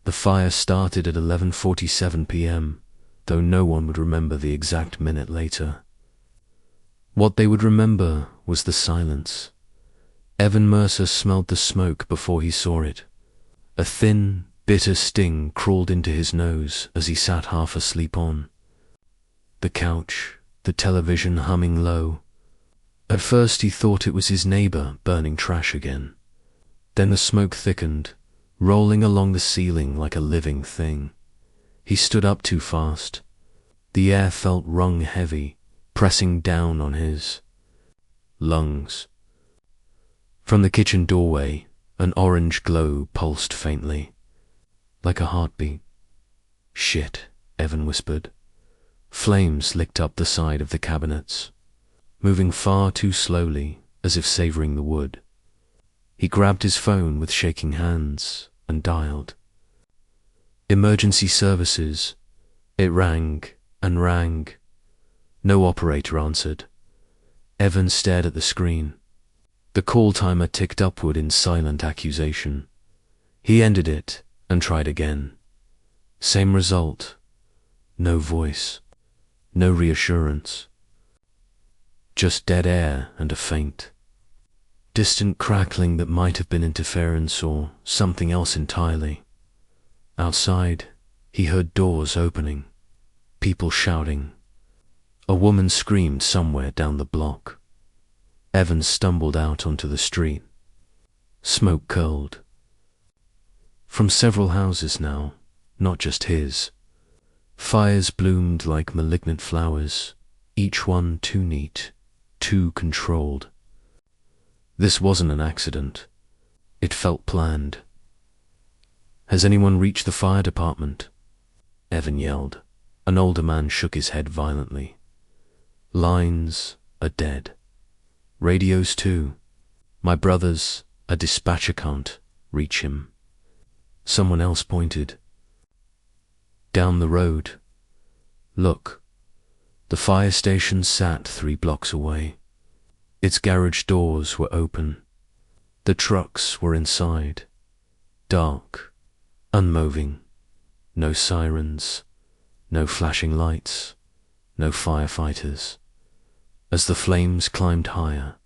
The fire started at 11:47 p.m., though no one would remember the exact minute later. What they would remember was the silence. Evan Mercer smelled the smoke before he saw it. A thin, bitter sting crawled into his nose as he sat half asleep on the couch, the television humming low. At first he thought it was his neighbor burning trash again. Then the smoke thickened, rolling along the ceiling like a living thing. He stood up too fast. The air felt wrung heavy, pressing down on his lungs. From the kitchen doorway, an orange glow pulsed faintly, like a heartbeat. "Shit," Evan whispered. Flames licked up the side of the cabinets, moving far too slowly, as if savoring the wood. He grabbed his phone with shaking hands and dialed. "Emergency services." It rang and rang. No operator answered. Evan stared at the screen. The call timer ticked upward in silent accusation. He ended it and tried again. Same result. No voice. No reassurance. Just dead air and a faint, distant crackling that might have been interference or something else entirely. Outside, he heard doors opening, people shouting. A woman screamed somewhere down the block. Evan stumbled out onto the street. Smoke curled. From several houses now, not just his. Fires bloomed like malignant flowers, each one too neat, too controlled. This wasn't an accident. It felt planned. "Has anyone reached the fire department?" Evan yelled. An older man shook his head violently. "Lines are dead. Radios too. My brother's a dispatcher can't reach him." Someone else pointed. "Down the road. Look." The fire station sat 3 blocks away. Its garage doors were open. The trucks were inside. Dark, unmoving. No sirens, no flashing lights, no firefighters. As the flames climbed higher,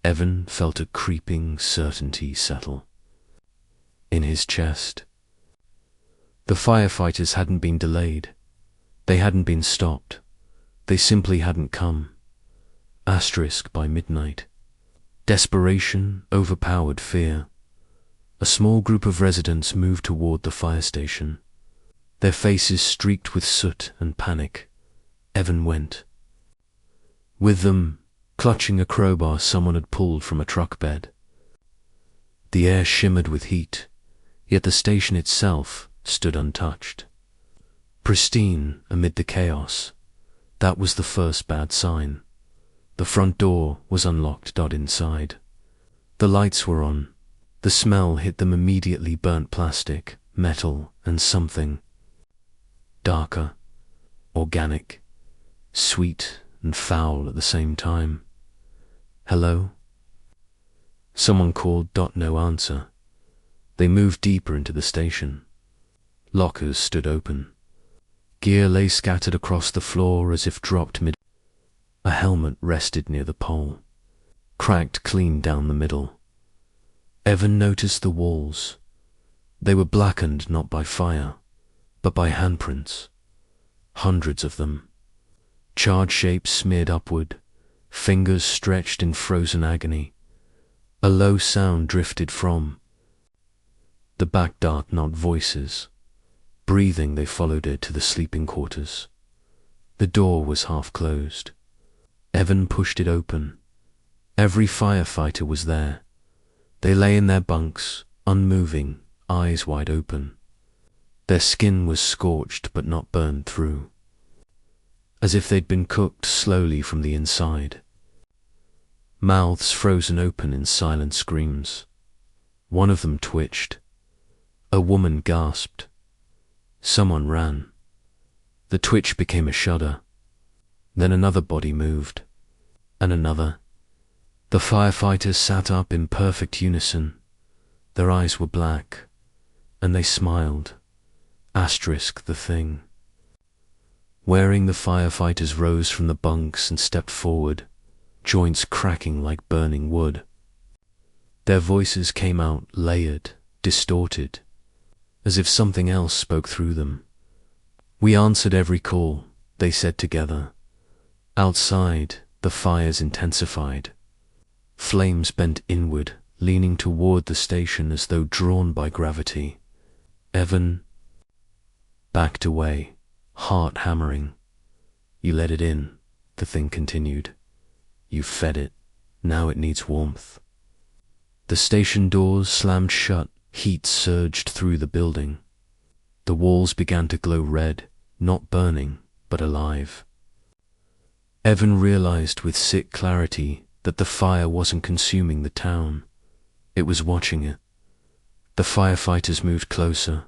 Evan felt a creeping certainty settle in his chest. The firefighters hadn't been delayed. They hadn't been stopped. They simply hadn't come. Asterisk by midnight. Desperation overpowered fear. A small group of residents moved toward the fire station, their faces streaked with soot and panic. Evan went. With them, clutching a crowbar someone had pulled from a truck bed. The air shimmered with heat, yet the station itself stood untouched. Pristine amid the chaos. That was the first bad sign. The front door was unlocked. Inside. The lights were on. The smell hit them immediately. Burnt plastic, metal, and something darker, organic, sweet and foul at the same time. "Hello?" Someone called. No answer. They moved deeper into the station. Lockers stood open. Gear lay scattered across the floor as if dropped mid. A helmet rested near the pole, cracked clean down the middle. Evan noticed the walls. They were blackened not by fire, but by handprints. Hundreds of them. Charred shapes smeared upward, fingers stretched in frozen agony. A low sound drifted from the back dart, not voices. Breathing, they followed it to the sleeping quarters. The door was half closed. Evan pushed it open. Every firefighter was there. They lay in their bunks, unmoving, eyes wide open. Their skin was scorched but not burned through, as if they'd been cooked slowly from the inside. Mouths frozen open in silent screams. One of them twitched. A woman gasped. Someone ran. The twitch became a shudder. Then another body moved, and another. The firefighters sat up in perfect unison. Their eyes were black. and they smiled. Asterisk the thing. Wearing, the firefighters rose from the bunks and stepped forward, joints cracking like burning wood. Their voices came out layered, distorted, as if something else spoke through them. "We answered every call," they said together. Outside, the fires intensified. Flames bent inward, leaning toward the station as though drawn by gravity. Evan backed away, heart hammering. "You let it in," the thing continued. "You fed it. Now it needs warmth." The station doors slammed shut, heat surged through the building. The walls began to glow red, not burning, but alive. Evan realized with sick clarity that the fire wasn't consuming the town. It was watching it. The firefighters moved closer.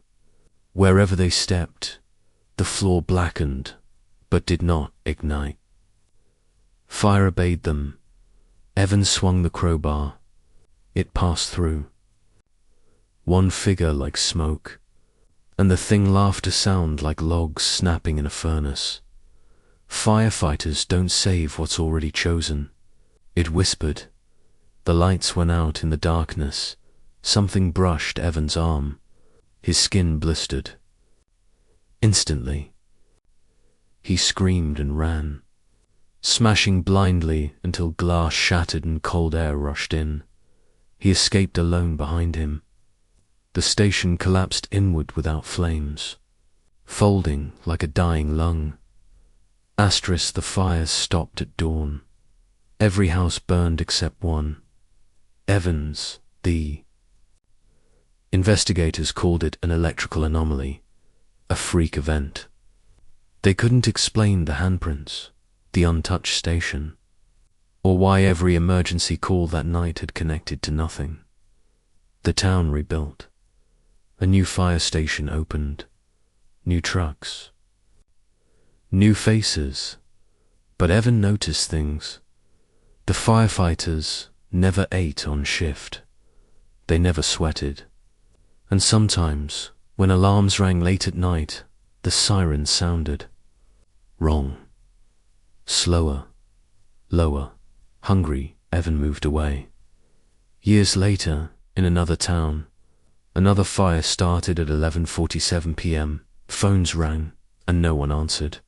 Wherever they stepped, the floor blackened, but did not ignite. Fire obeyed them. Evan swung the crowbar. It passed through. One figure like smoke, and the thing laughed a sound like logs snapping in a furnace. "Firefighters don't save what's already chosen," it whispered. The lights went out in the darkness. Something brushed Evan's arm. His skin blistered. Instantly, he screamed and ran, smashing blindly until glass shattered and cold air rushed in. He escaped alone behind him. The station collapsed inward without flames, folding like a dying lung. Asterisk the fires stopped at dawn. Every house burned except one. Evan's. The investigators called it an electrical anomaly, a freak event. They couldn't explain the handprints, the untouched station, or why every emergency call that night had connected to nothing. The town rebuilt. A new fire station opened. New trucks. New faces. But Evan noticed things. The firefighters never ate on shift. They never sweated. And sometimes, when alarms rang late at night, the sirens sounded. Wrong. Slower. Lower. Hungry, Evan moved away. Years later, in another town, another fire started at 11:47 p.m. Phones rang, and no one answered.